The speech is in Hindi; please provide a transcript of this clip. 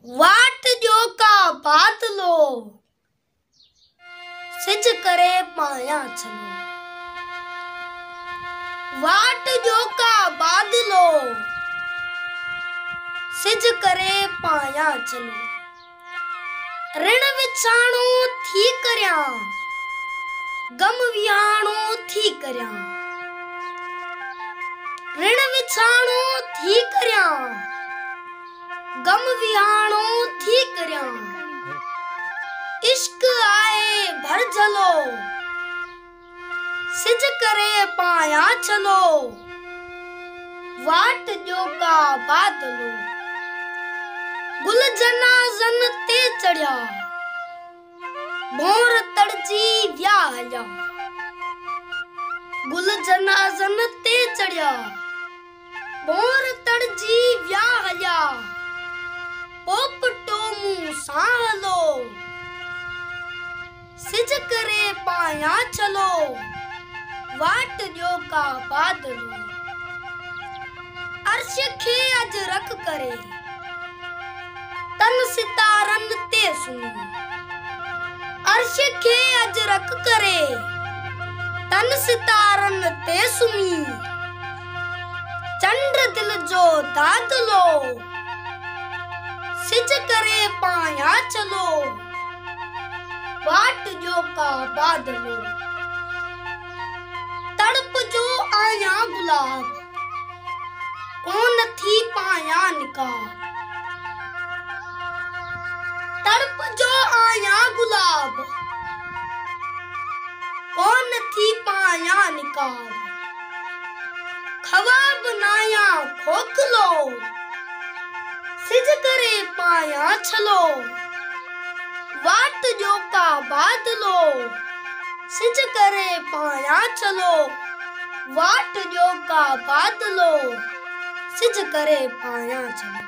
वाट जो का बादलो सिज करे पाया चलो। वाट जो का बादलो सिज करे पाया चलो। ऋण विछाणो थी करया गम विहाणो थी करया। ऋण विछाणो थी करया गम विहाणो थी करया। इश्क आए भर झलो सिज करे पाया चलो। वाट जो का बादलो गुल जनाजन ते चढ़िया भोर तड़जी व्याहया। गुल जनाजन ते चढ़िया भोर तड़जी व्याहया। पोपटो मुंह सांवलो सिज करे पाया चलो। वाट जो का बादलो अर्श खे अज रख करे तन सितारन ते सुनी। अर्श खे अज रख करे तन सितारन ते सुनी। चंद्र दिल जो दादलो सिज करे पाया चलो। वाट जो का बादलो तड़प जो आया गुलाब कौन थी पाया निकाब। तड़प जो आया गुलाब कौन थी पाया निकाब। ख्वाब नाया खोखलो सिज करे पाया चलो। वाट जो का बादलो सिज करे पाया चलो। वाट जो का बादलो सिज करे पाया चलो।